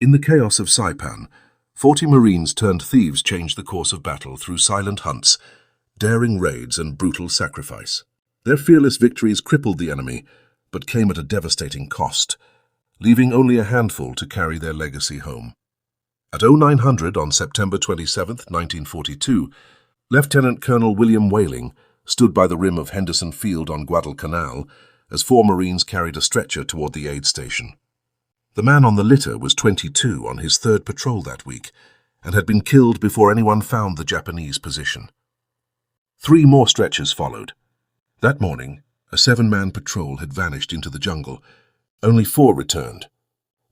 In the chaos of Saipan, 40 Marines turned thieves changed the course of battle through silent hunts, daring raids, and brutal sacrifice. Their fearless victories crippled the enemy, but came at a devastating cost, leaving only a handful to carry their legacy home. At 0900 on September 27, 1942, Lieutenant Colonel William Whaling stood by the rim of Henderson Field on Guadalcanal as 4 Marines carried a stretcher toward the aid station. The man on the litter was 22 on his 3rd patrol that week and had been killed before anyone found the Japanese position. 3 more stretchers followed. That morning, a 7-man patrol had vanished into the jungle. Only 4 returned.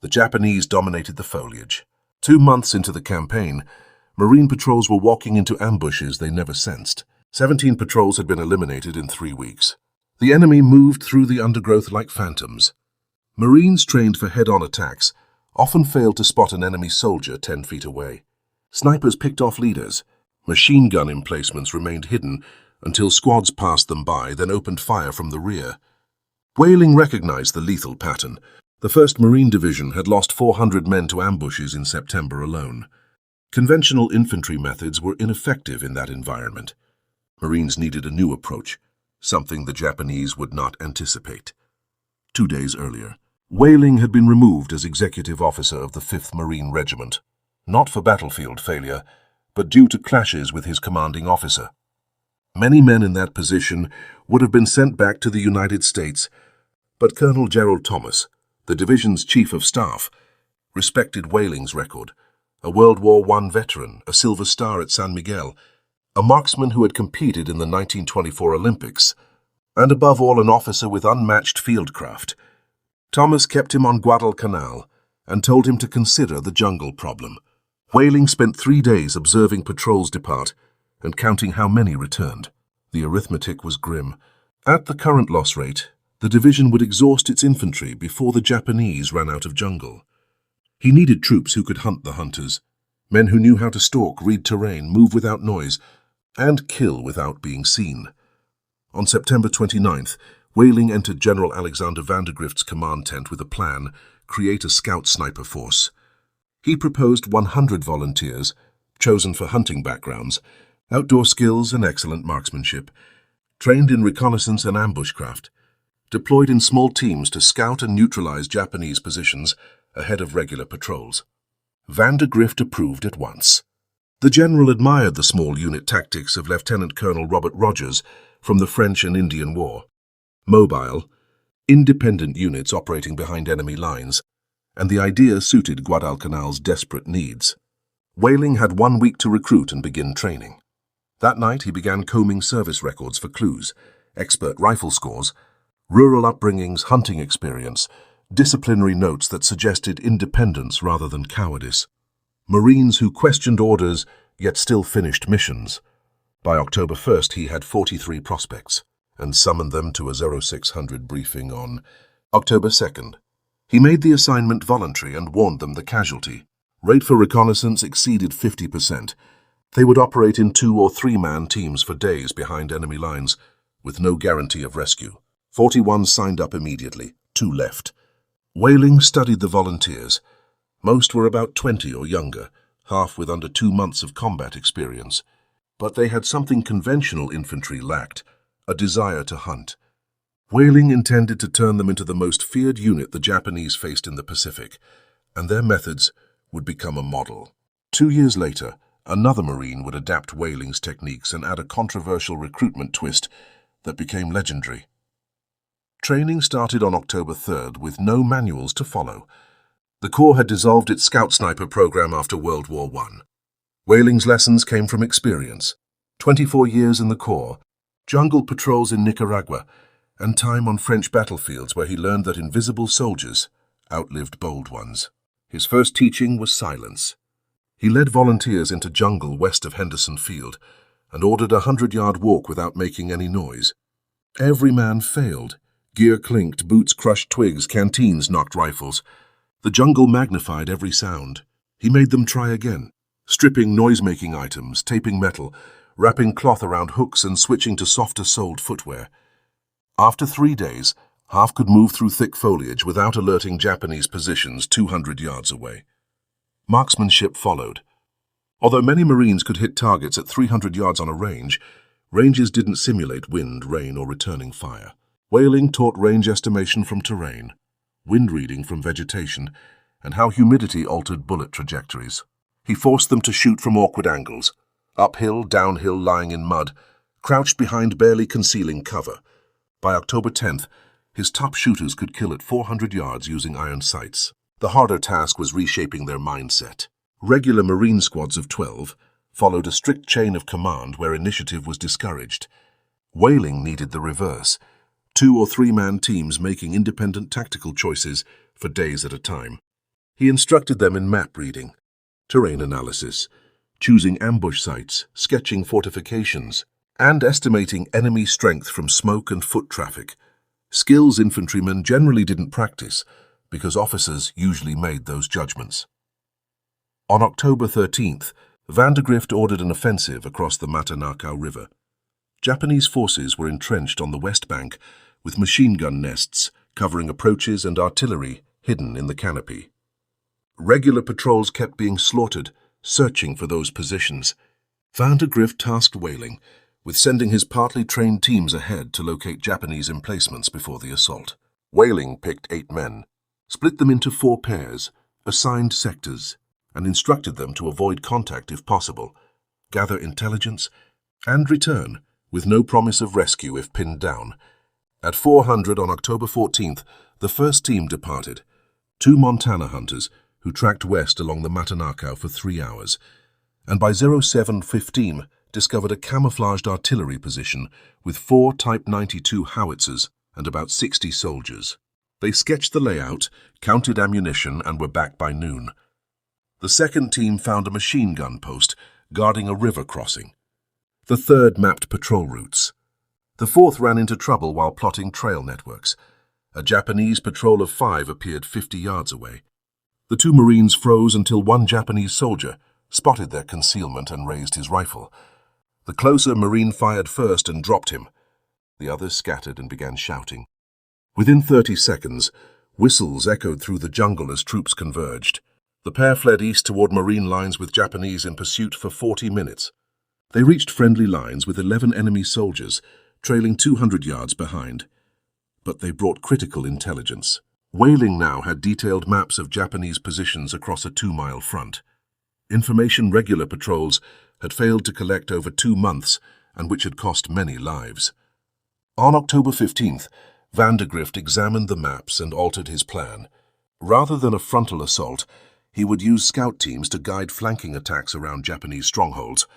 The Japanese dominated the foliage. 2 months into the campaign, Marine patrols were walking into ambushes they never sensed. 17 patrols had been eliminated in 3 weeks. The enemy moved through the undergrowth like phantoms. Marines trained for head-on attacks often failed to spot an enemy soldier 10 feet away. Snipers picked off leaders. Machine gun emplacements remained hidden until squads passed them by, then opened fire from the rear. Whaling recognized the lethal pattern. The 1st Marine Division had lost 400 men to ambushes in September alone. Conventional infantry methods were ineffective in that environment. Marines needed a new approach, something the Japanese would not anticipate. 2 days earlier, Whaling had been removed as executive officer of the 5th Marine Regiment, not for battlefield failure, but due to clashes with his commanding officer. Many men in that position would have been sent back to the United States, but Colonel Gerald Thomas, the division's chief of staff, respected Whaling's record, a World War I veteran, a Silver Star at San Miguel, a marksman who had competed in the 1924 Olympics, and above all an officer with unmatched fieldcraft. Thomas kept him on Guadalcanal and told him to consider the jungle problem. Whaling spent 3 days observing patrols depart and counting how many returned. The arithmetic was grim. At the current loss rate, the division would exhaust its infantry before the Japanese ran out of jungle. He needed troops who could hunt the hunters, men who knew how to stalk, read terrain, move without noise, and kill without being seen. On September 29th, Whaling entered General Alexander Vandergrift's command tent with a plan: create a scout sniper force. He proposed 100 volunteers, chosen for hunting backgrounds, outdoor skills and excellent marksmanship, trained in reconnaissance and ambushcraft, deployed in small teams to scout and neutralize Japanese positions ahead of regular patrols. Vandergrift approved at once. The general admired the small unit tactics of Lieutenant Colonel Robert Rogers from the French and Indian War. Mobile, independent units operating behind enemy lines, and the idea suited Guadalcanal's desperate needs. Whaling had 1 week to recruit and begin training. That night he began combing service records for clues, expert rifle scores, rural upbringings, hunting experience, disciplinary notes that suggested independence rather than cowardice. Marines who questioned orders yet still finished missions. By October 1st he had 43 prospects and summoned them to a 0600 briefing on October 2nd. He made the assignment voluntary and warned them the casualty rate for reconnaissance exceeded 50%. They would operate in 2- or 3-man teams for days behind enemy lines, with no guarantee of rescue. 41 signed up immediately, 2 left. Whaling studied the volunteers. Most were about 20 or younger, half with under 2 months of combat experience. But they had something conventional infantry lacked: a desire to hunt. Whaling intended to turn them into the most feared unit the Japanese faced in the Pacific, and their methods would become a model. 2 years later, another Marine would adapt Whaling's techniques and add a controversial recruitment twist that became legendary. Training started on October 3rd with no manuals to follow. The Corps had dissolved its scout sniper program after World War I. Whaling's lessons came from experience: 24 years in the Corps, jungle patrols in Nicaragua, and time on French battlefields where he learned that invisible soldiers outlived bold ones. His first teaching was silence. He led volunteers into jungle west of Henderson Field and ordered a 100-yard walk without making any noise. Every man failed. Gear clinked, boots crushed twigs, canteens knocked rifles. The jungle magnified every sound. He made them try again, stripping noise-making items, taping metal, wrapping cloth around hooks and switching to softer-soled footwear. After 3 days, half could move through thick foliage without alerting Japanese positions 200 yards away. Marksmanship followed. Although many Marines could hit targets at 300 yards on a ranges didn't simulate wind, rain, or returning fire. Whaling taught range estimation from terrain, wind reading from vegetation, and how humidity altered bullet trajectories. He forced them to shoot from awkward angles, uphill, downhill, lying in mud, crouched behind barely concealing cover. By October 10th, his top shooters could kill at 400 yards using iron sights. The harder task was reshaping their mindset. Regular Marine squads of 12 followed a strict chain of command where initiative was discouraged. Whaling needed the reverse, 2- or 3-man teams making independent tactical choices for days at a time. He instructed them in map reading, terrain analysis, choosing ambush sites, sketching fortifications, and estimating enemy strength from smoke and foot traffic. Skills infantrymen generally didn't practice because officers usually made those judgments. On October 13th, Vandegrift ordered an offensive across the Matanakau River. Japanese forces were entrenched on the west bank with machine gun nests covering approaches and artillery hidden in the canopy. Regular patrols kept being slaughtered, searching for those positions. Vandegrift tasked Whaling with sending his partly trained teams ahead to locate Japanese emplacements before the assault. Whaling picked 8 men, split them into 4 pairs, assigned sectors, and instructed them to avoid contact if possible, gather intelligence, and return, with no promise of rescue if pinned down. At 400 on October 14th, the first team departed, 2 Montana hunters who tracked west along the Matanakau for 3 hours, and by 07:15 discovered a camouflaged artillery position with 4 Type 92 howitzers and about 60 soldiers. They sketched the layout, counted ammunition, and were back by noon. The second team found a machine gun post guarding a river crossing. The third mapped patrol routes. The fourth ran into trouble while plotting trail networks. A Japanese patrol of 5 appeared 50 yards away. The 2 Marines froze until one Japanese soldier spotted their concealment and raised his rifle. The closer Marine fired first and dropped him. The others scattered and began shouting. Within 30 seconds, whistles echoed through the jungle as troops converged. The pair fled east toward Marine lines with Japanese in pursuit for 40 minutes. They reached friendly lines with 11 enemy soldiers, trailing 200 yards behind. But they brought critical intelligence. Whaling now had detailed maps of Japanese positions across a 2-mile front. Information regular patrols had failed to collect over 2 months and which had cost many lives. On October 15th, Vandegrift examined the maps and altered his plan. Rather than a frontal assault, he would use scout teams to guide flanking attacks around Japanese strongholds.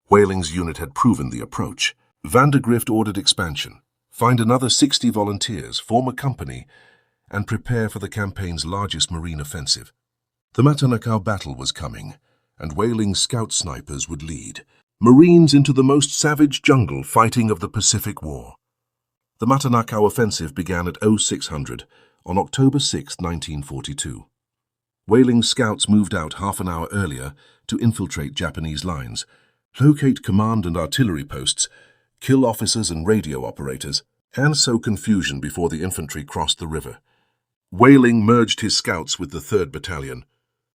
Whaling's unit had proven the approach. Vandegrift ordered expansion, find another 60 volunteers, form a company, and prepare for the campaign's largest Marine offensive. The Matanakau battle was coming, and Whaling's scout snipers would lead Marines into the most savage jungle fighting of the Pacific War. The Matanakau offensive began at 0600 on October 6, 1942. Whaling's scouts moved out half an hour earlier to infiltrate Japanese lines, locate command and artillery posts, kill officers and radio operators, and sow confusion before the infantry crossed the river. Whaling merged his scouts with the 3rd Battalion,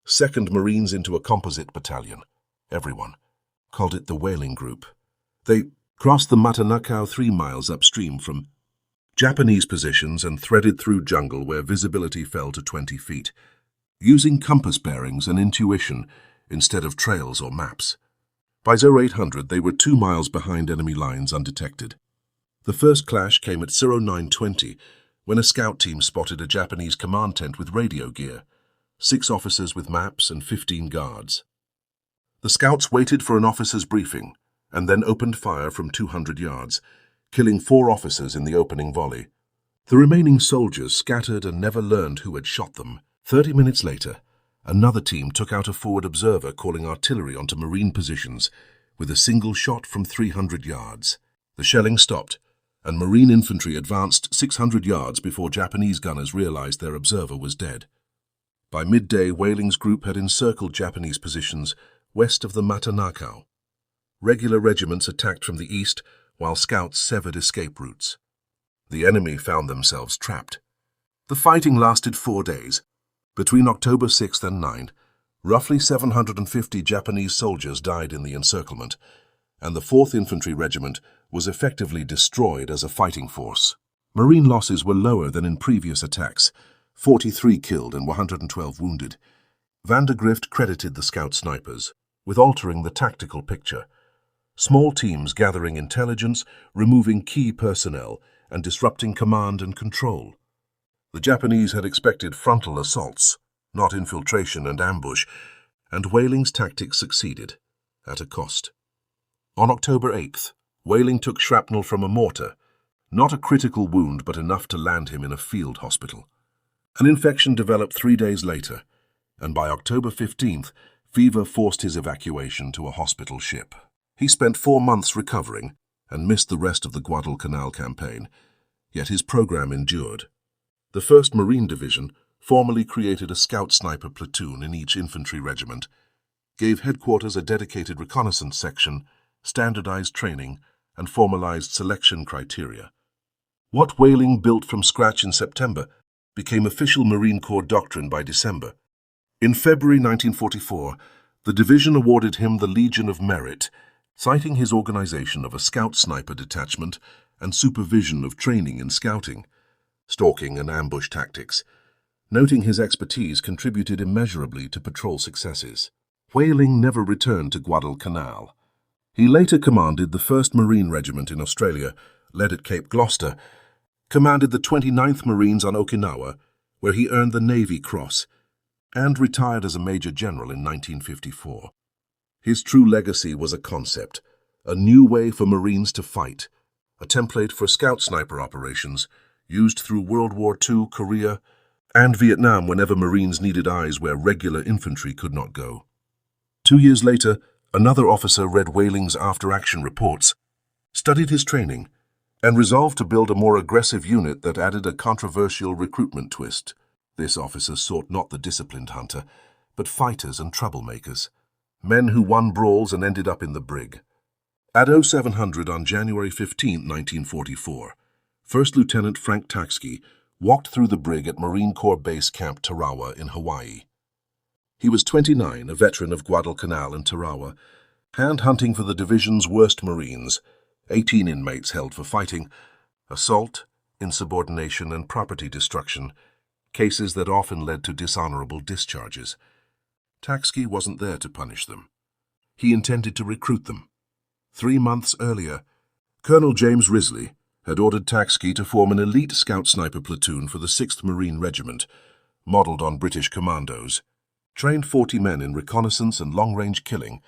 2nd Marines into a composite battalion. Everyone called it the Whaling Group. They crossed the Matanakau 3 miles upstream from Japanese positions and threaded through jungle where visibility fell to 20 feet. Using compass bearings and intuition instead of trails or maps. By 0800, they were 2 miles behind enemy lines undetected. The first clash came at 0920 when a scout team spotted a Japanese command tent with radio gear, 6 officers with maps and 15 guards. The scouts waited for an officer's briefing and then opened fire from 200 yards, killing 4 officers in the opening volley. The remaining soldiers scattered and never learned who had shot them. 30 minutes later, another team took out a forward observer calling artillery onto Marine positions with a single shot from 300 yards. The shelling stopped, and Marine infantry advanced 600 yards before Japanese gunners realized their observer was dead. By midday, Whaling's group had encircled Japanese positions west of the Matanakau. Regular regiments attacked from the east, while scouts severed escape routes. The enemy found themselves trapped. The fighting lasted 4 days. Between October 6th and 9th, Roughly 750 Japanese soldiers died in the encirclement, and the 4th Infantry Regiment was effectively destroyed as a fighting force. Marine losses were lower than in previous attacks, 43 killed and 112 wounded. Van der Grift credited the scout snipers with altering the tactical picture. Small teams gathering intelligence, removing key personnel, and disrupting command and control. The Japanese had expected frontal assaults, not infiltration and ambush, and Whaling's tactics succeeded, at a cost. On October 8th, Whaling took shrapnel from a mortar, not a critical wound but enough to land him in a field hospital. An infection developed 3 days later, and by October 15th, fever forced his evacuation to a hospital ship. He spent 4 months recovering and missed the rest of the Guadalcanal campaign, yet his program endured. The 1st Marine Division formally created a scout sniper platoon in each infantry regiment, gave headquarters a dedicated reconnaissance section, standardized training, and formalized selection criteria. What Whaling built from scratch in September became official Marine Corps doctrine by December. In February 1944, the division awarded him the Legion of Merit, citing his organization of a scout sniper detachment and supervision of training in scouting, stalking and ambush tactics. Noting his expertise contributed immeasurably to patrol successes. Whaling never returned to Guadalcanal. He later commanded the 1st Marine Regiment in Australia, led at Cape Gloucester, commanded the 29th Marines on Okinawa, where he earned the Navy Cross, and retired as a Major General in 1954. His true legacy was a concept, a new way for Marines to fight, a template for scout sniper operations used through World War II, Korea, and Vietnam whenever Marines needed eyes where regular infantry could not go. 2 years later, another officer read Whaling's after-action reports, studied his training, and resolved to build a more aggressive unit that added a controversial recruitment twist. This officer sought not the disciplined hunter, but fighters and troublemakers, men who won brawls and ended up in the Brig. At 0700 on January 15, 1944, First Lieutenant Frank Tachsky walked through the Brig at Marine Corps Base Camp Tarawa in Hawaii. He was 29, a veteran of Guadalcanal and Tarawa, hand-hunting for the division's worst Marines, 18 inmates held for fighting, assault, insubordination, and property destruction, cases that often led to dishonorable discharges. Tachsky wasn't there to punish them. He intended to recruit them. 3 months earlier, Colonel James Risley had ordered Tachsky to form an elite scout sniper platoon for the 6th Marine Regiment, modeled on British commandos. Train 40 men in reconnaissance and long-range killing,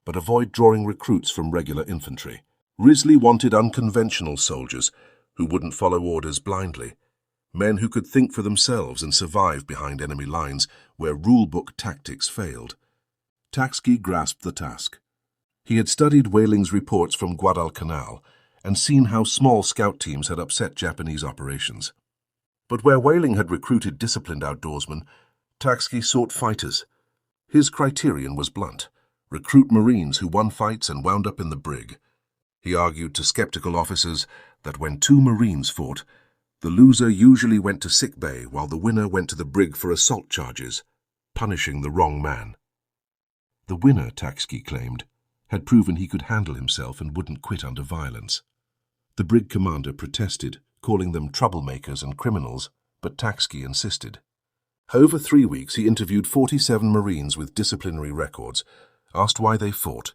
but avoid drawing recruits from regular infantry. Risley wanted unconventional soldiers who wouldn't follow orders blindly, men who could think for themselves and survive behind enemy lines where rule-book tactics failed. Tachsky grasped the task. He had studied Whaling's reports from Guadalcanal and seen how small scout teams had upset Japanese operations. But where Whaling had recruited disciplined outdoorsmen, Tachsky sought fighters. His criterion was blunt: recruit Marines who won fights and wound up in the Brig. He argued to skeptical officers that when 2 Marines fought, the loser usually went to sickbay while the winner went to the Brig for assault charges, punishing the wrong man. The winner, Tachsky claimed, had proven he could handle himself and wouldn't quit under violence. The Brig commander protested, calling them troublemakers and criminals, but Tachsky insisted. Over 3 weeks he interviewed 47 Marines with disciplinary records, asked why they fought,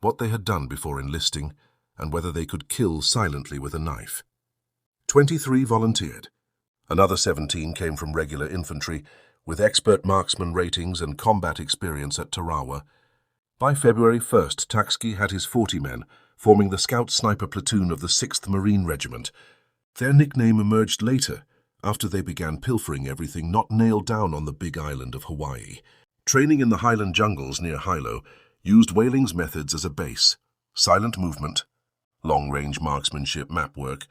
what they had done before enlisting, and whether they could kill silently with a knife. 23 volunteered. Another 17 came from regular infantry, with expert marksman ratings and combat experience at Tarawa. By February 1st, Tachsky had his 40 men, forming the scout sniper platoon of the 6th Marine Regiment. Their nickname emerged later, after they began pilfering everything not nailed down on the big island of Hawaii. Training in the highland jungles near Hilo used Whaling's methods as a base: silent movement, long-range marksmanship map work,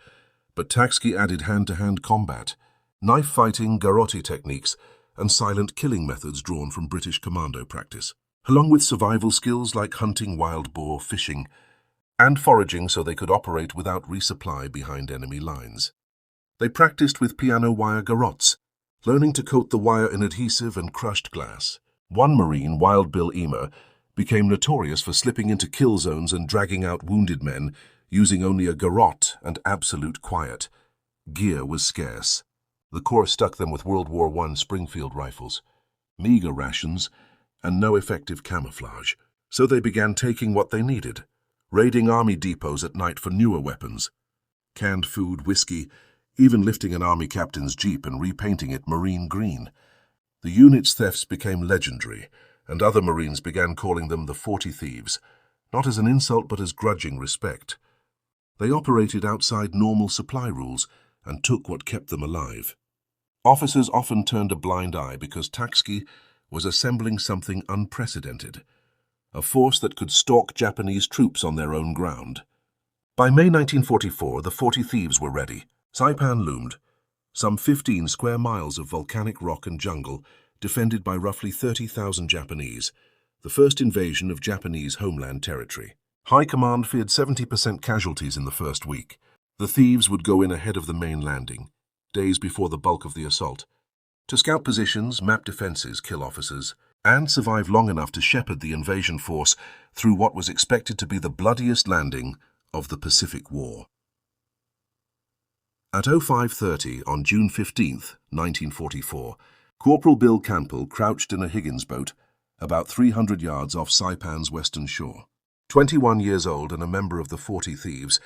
but Tachsky added hand-to-hand combat, knife fighting, garrote techniques, and silent killing methods drawn from British commando practice, along with survival skills like hunting wild boar, fishing, and foraging so they could operate without resupply behind enemy lines. They practiced with piano wire garrotes, learning to coat the wire in adhesive and crushed glass. One Marine, Wild Bill Emer, became notorious for slipping into kill zones and dragging out wounded men, using only a garrote and absolute quiet. Gear was scarce. The Corps stuck them with World War I Springfield rifles, meager rations, and no effective camouflage. So they began taking what they needed, raiding army depots at night for newer weapons. Canned food, whiskey, even lifting an army captain's jeep and repainting it marine green. The unit's thefts became legendary, and other Marines began calling them the 40 Thieves, not as an insult but as grudging respect. They operated outside normal supply rules and took what kept them alive. Officers often turned a blind eye because Tachsky was assembling something unprecedented, a force that could stalk Japanese troops on their own ground. By May 1944, the 40 Thieves were ready. Saipan loomed, some 15 square miles of volcanic rock and jungle, defended by roughly 30,000 Japanese, the first invasion of Japanese homeland territory. High Command feared 70% casualties in the first week. The Thieves would go in ahead of the main landing, days before the bulk of the assault, to scout positions, map defenses, kill officers, and survive long enough to shepherd the invasion force through what was expected to be the bloodiest landing of the Pacific War. At 05:30 on June 15, 1944, Corporal Bill Campbell crouched in a Higgins boat about 300 yards off Saipan's western shore. 21 years old and a member of the 40 Thieves,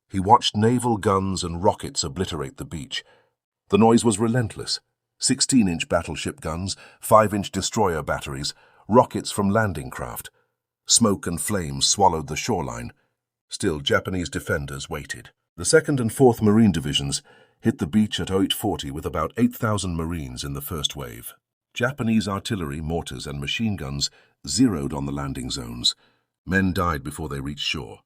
he watched naval guns and rockets obliterate the beach. The noise was relentless. 16-inch battleship guns, 5-inch destroyer batteries, rockets from landing craft. Smoke and flames swallowed the shoreline. Still, Japanese defenders waited. The 2nd and 4th Marine Divisions hit the beach at 08:40 with about 8,000 Marines in the first wave. Japanese artillery, mortars, and machine guns zeroed on the landing zones. Men died before they reached shore,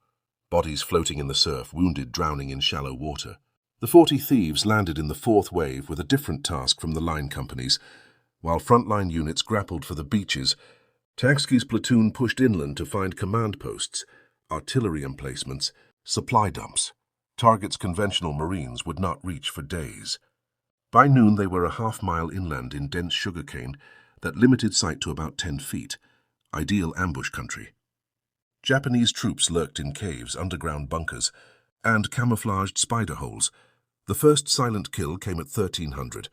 bodies floating in the surf, wounded drowning in shallow water. The 40 Thieves landed in the 4th wave with a different task from the line companies. While frontline units grappled for the beaches, Tachsky's platoon pushed inland to find command posts, artillery emplacements, supply dumps, targets conventional Marines would not reach for days. By noon they were a half-mile inland in dense sugarcane that limited sight to about 10 feet, ideal ambush country. Japanese troops lurked in caves, underground bunkers, and camouflaged spider holes. The first silent kill came at 1300.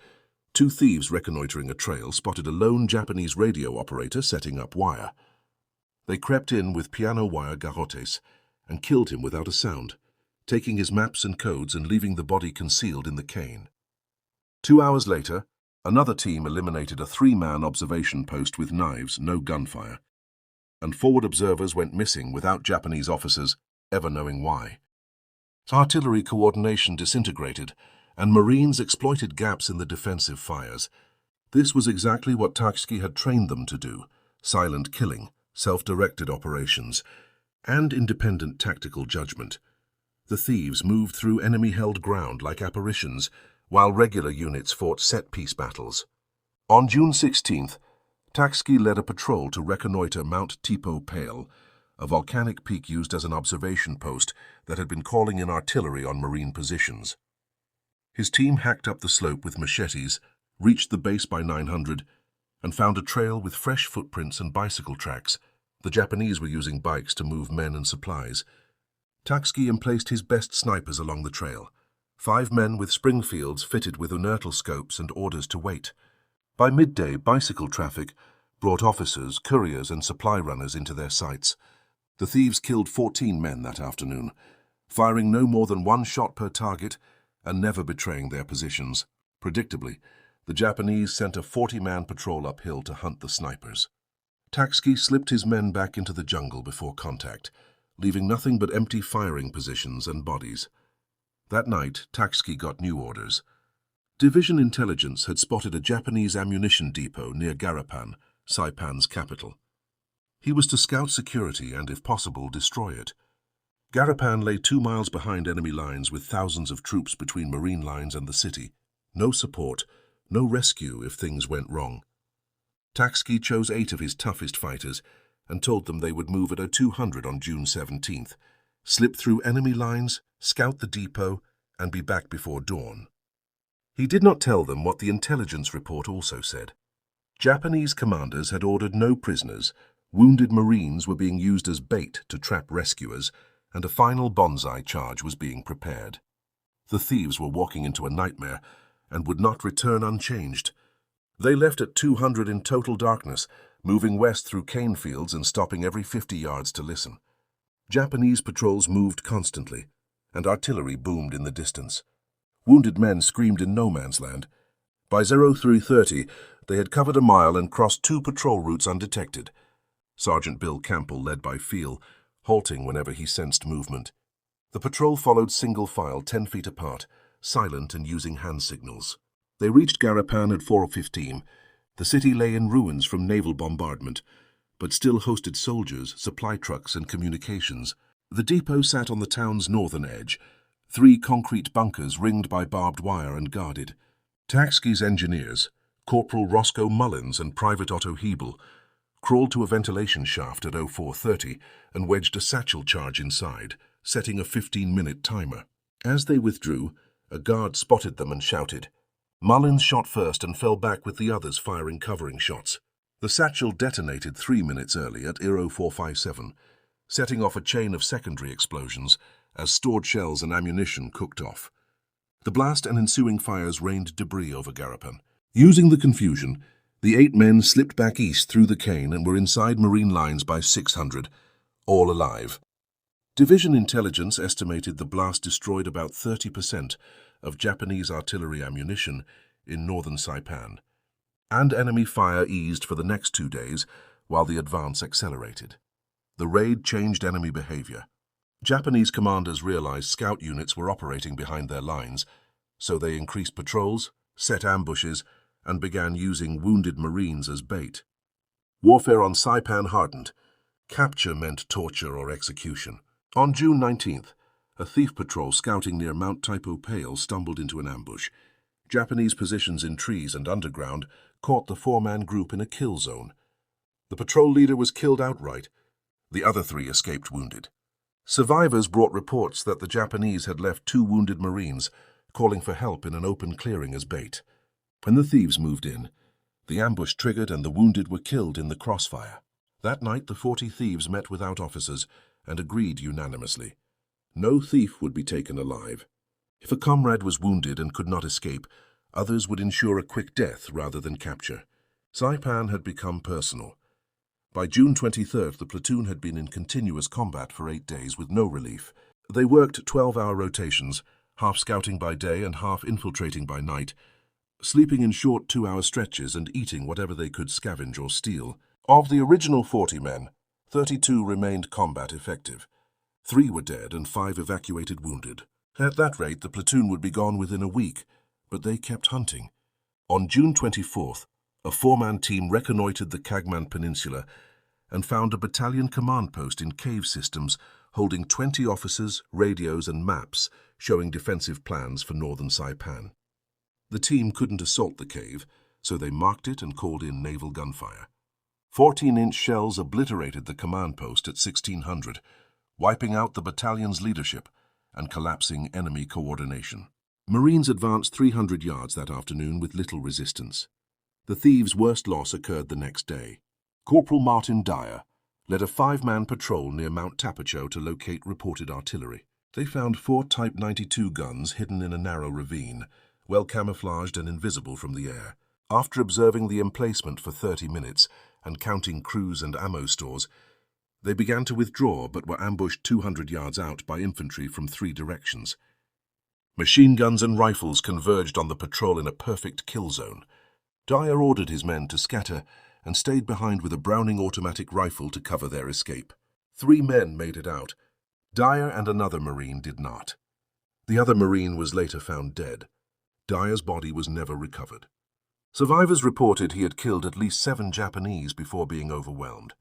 2 thieves reconnoitering a trail spotted a lone Japanese radio operator setting up wire. They crept in with piano wire garrotes and killed him without a sound, taking his maps and codes and leaving the body concealed in the cane. 2 hours later, another team eliminated a 3-man observation post with knives, no gunfire, and forward observers went missing without Japanese officers ever knowing why. Artillery coordination disintegrated, and Marines exploited gaps in the defensive fires. This was exactly what Tachsky had trained them to do: silent killing, self-directed operations, and independent tactical judgment. The thieves moved through enemy-held ground like apparitions, while regular units fought set-piece battles. On June 16th, Tachsky led a patrol to reconnoiter Mount Tipo Pale, a volcanic peak used as an observation post that had been calling in artillery on Marine positions. His team hacked up the slope with machetes, reached the base by 900, and found a trail with fresh footprints and bicycle tracks. The Japanese were using bikes to move men and supplies. Tachsky emplaced his best snipers along the trail, 5 men with Springfields fitted with inertial scopes and orders to wait. By midday, bicycle traffic brought officers, couriers, and supply runners into their sights. The thieves killed 14 men that afternoon, firing no more than 1 shot per target and never betraying their positions. Predictably, the Japanese sent a 40-man patrol uphill to hunt the snipers. Tachsky slipped his men back into the jungle before contact, leaving nothing but empty firing positions and bodies. That night, Tachsky got new orders. Division intelligence had spotted a Japanese ammunition depot near Garapan, Saipan's capital. He was to scout security and, if possible, destroy it. Garapan lay 2 miles behind enemy lines with thousands of troops between Marine lines and the city. No support, no rescue if things went wrong. Tachsky chose 8 of his toughest fighters and told them they would move at 0200 on June 17th, slip through enemy lines, scout the depot, and be back before dawn. He did not tell them what the intelligence report also said. Japanese commanders had ordered no prisoners, wounded Marines were being used as bait to trap rescuers, and a final bonsai charge was being prepared. The thieves were walking into a nightmare and would not return unchanged. They left at 200 in total darkness, moving west through cane fields and stopping every 50 yards to listen. Japanese patrols moved constantly, and artillery boomed in the distance. Wounded men screamed in no man's land. By 0330, they had covered a mile and crossed 2 patrol routes undetected. Sergeant Bill Campbell led by feel, halting whenever he sensed movement. The patrol followed single file 10 feet apart, silent and using hand signals. They reached Garapan at 4:15. The city lay in ruins from naval bombardment, but still hosted soldiers, supply trucks, and communications. The depot sat on the town's northern edge, 3 concrete bunkers ringed by barbed wire and guarded. Tachsky's engineers, Corporal Roscoe Mullins and Private Otto Hebel, crawled to a ventilation shaft at 0430 and wedged a satchel charge inside, setting a 15-minute timer. As they withdrew, a guard spotted them and shouted. Mullins shot first and fell back with the others firing covering shots. The satchel detonated 3 minutes early at 0457, setting off a chain of secondary explosions as stored shells and ammunition cooked off. The blast and ensuing fires rained debris over Garapan. Using the confusion, the 8 men slipped back east through the cane and were inside Marine lines by 600, all alive. Division intelligence estimated the blast destroyed about 30% of Japanese artillery ammunition in northern Saipan, and enemy fire eased for the next 2 days while the advance accelerated. The raid changed enemy behavior. Japanese commanders realized scout units were operating behind their lines, so they increased patrols, set ambushes, and began using wounded Marines as bait. Warfare on Saipan hardened. Capture meant torture or execution. On June 19th, a thief patrol scouting near Mount Taipo Pale stumbled into an ambush. Japanese positions in trees and underground caught the 4-man group in a kill zone. The patrol leader was killed outright. The other 3 escaped wounded. Survivors brought reports that the Japanese had left 2 wounded Marines, calling for help in an open clearing as bait. When the thieves moved in, the ambush triggered and the wounded were killed in the crossfire. That night, the 40 thieves met without officers and agreed unanimously. No thief would be taken alive. If a comrade was wounded and could not escape, others would ensure a quick death rather than capture. Saipan had become personal. By June 23rd, the platoon had been in continuous combat for 8 days with no relief. They worked 12-hour rotations, half scouting by day and half infiltrating by night, sleeping in short 2-hour stretches and eating whatever they could scavenge or steal. Of the original 40 men, 32 remained combat effective. 3 were dead and 5 evacuated wounded. At that rate, the platoon would be gone within a week, but they kept hunting. On June 24th, a 4-man team reconnoitered the Kagman Peninsula and found a battalion command post in cave systems holding 20 officers, radios, and maps showing defensive plans for northern Saipan. The team couldn't assault the cave, so they marked it and called in naval gunfire. 14-inch shells obliterated the command post at 1600, wiping out the battalion's leadership and collapsing enemy coordination. Marines advanced 300 yards that afternoon with little resistance. The thieves' worst loss occurred the next day. Corporal Martin Dyer led a 5-man patrol near Mount Tapacho to locate reported artillery. They found 4 Type 92 guns hidden in a narrow ravine, well camouflaged and invisible from the air. After observing the emplacement for 30 minutes and counting crews and ammo stores, they began to withdraw but were ambushed 200 yards out by infantry from 3 directions. Machine guns and rifles converged on the patrol in a perfect kill zone. Dyer ordered his men to scatter and stayed behind with a Browning automatic rifle to cover their escape. 3 men made it out. Dyer and another Marine did not. The other Marine was later found dead. Dyer's body was never recovered. Survivors reported he had killed at least 7 Japanese before being overwhelmed.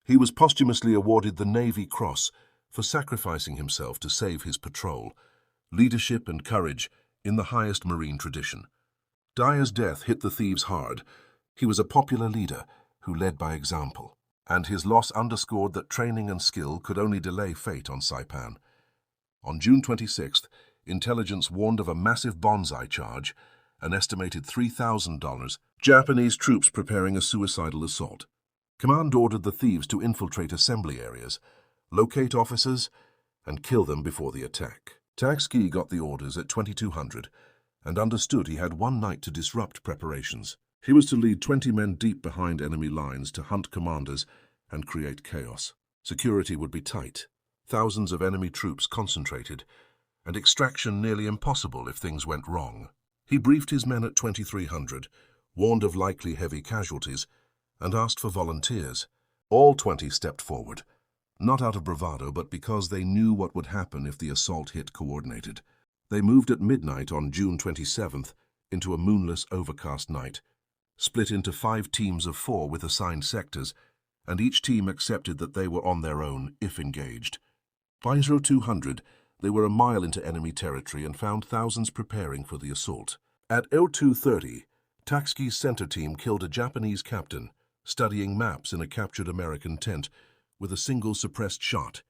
He was posthumously awarded the Navy Cross for sacrificing himself to save his patrol, leadership and courage in the highest Marine tradition. Dyer's death hit the thieves hard. He was a popular leader who led by example, and his loss underscored that training and skill could only delay fate on Saipan. On June 26th, intelligence warned of a massive bonsai charge, an estimated $3,000 Japanese troops preparing a suicidal assault. Command ordered the thieves to infiltrate assembly areas, locate officers, and kill them before the attack. Tachsky got the orders at 2200 and understood he had one night to disrupt preparations. He was to lead 20 men deep behind enemy lines to hunt commanders and create chaos. Security would be tight, thousands of enemy troops concentrated, and extraction nearly impossible if things went wrong. He briefed his men at 2300, warned of likely heavy casualties, and asked for volunteers. All 20 stepped forward, not out of bravado, but because they knew what would happen if the assault hit coordinated. They moved at midnight on June 27th into a moonless, overcast night, split into 5 teams of 4 with assigned sectors, and each team accepted that they were on their own if engaged. By 0200, they were a mile into enemy territory and found thousands preparing for the assault. At 0230, Tachsky's center team killed a Japanese captain, studying maps in a captured American tent, with a single suppressed shot.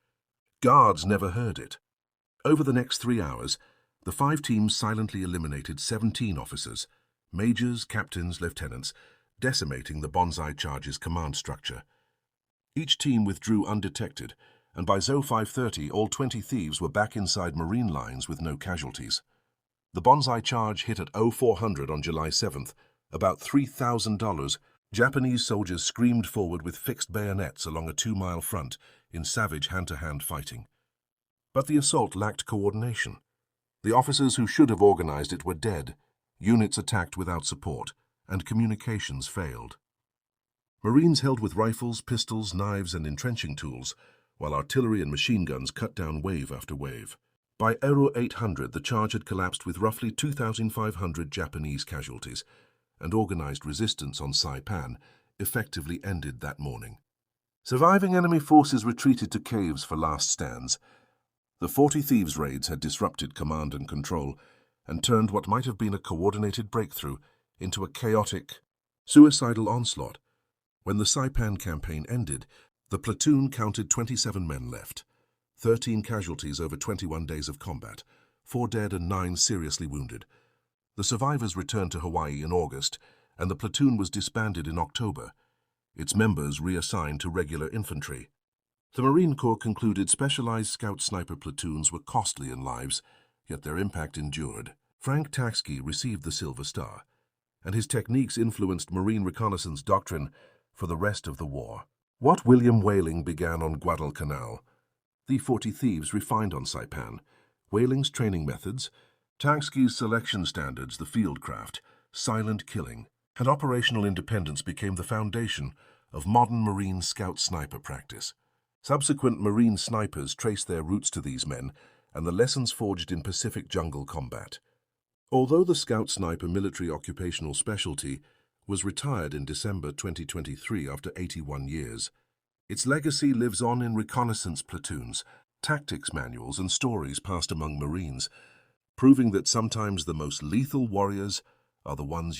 Guards never heard it. Over the next 3 hours, the 5 teams silently eliminated 17 officers, majors, captains, lieutenants, decimating the Banzai charge's command structure. Each team withdrew undetected, and by 0530 all 20 thieves were back inside Marine lines with no casualties. The Banzai charge hit at 0400 on July 7th, about $3,000. Japanese soldiers screamed forward with fixed bayonets along a 2-mile front in savage hand-to-hand fighting. But the assault lacked coordination. The officers who should have organized it were dead, units attacked without support, and communications failed. Marines held with rifles, pistols, knives, and entrenching tools, while artillery and machine guns cut down wave after wave. By 0800, the charge had collapsed with roughly 2,500 Japanese casualties, and organized resistance on Saipan effectively ended that morning. Surviving enemy forces retreated to caves for last stands. The 40 Thieves raids had disrupted command and control and turned what might have been a coordinated breakthrough into a chaotic, suicidal onslaught. When the Saipan campaign ended, the platoon counted 27 men left, 13 casualties over 21 days of combat, 4 dead and 9 seriously wounded. The survivors returned to Hawaii in August, and the platoon was disbanded in October, its members reassigned to regular infantry. The Marine Corps concluded specialized scout sniper platoons were costly in lives, yet their impact endured. Frank Tachsky received the Silver Star, and his techniques influenced Marine reconnaissance doctrine for the rest of the war. What William Whaling began on Guadalcanal, the 40 Thieves refined on Saipan. Whaling's training methods, Tachsky's selection standards, the fieldcraft, silent killing, and operational independence became the foundation of modern Marine scout sniper practice. Subsequent Marine snipers traced their roots to these men and the lessons forged in Pacific jungle combat. Although the scout sniper military occupational specialty was retired in December 2023 after 81 years, its legacy lives on in reconnaissance platoons, tactics manuals, and stories passed among Marines, proving that sometimes the most lethal warriors are the ones you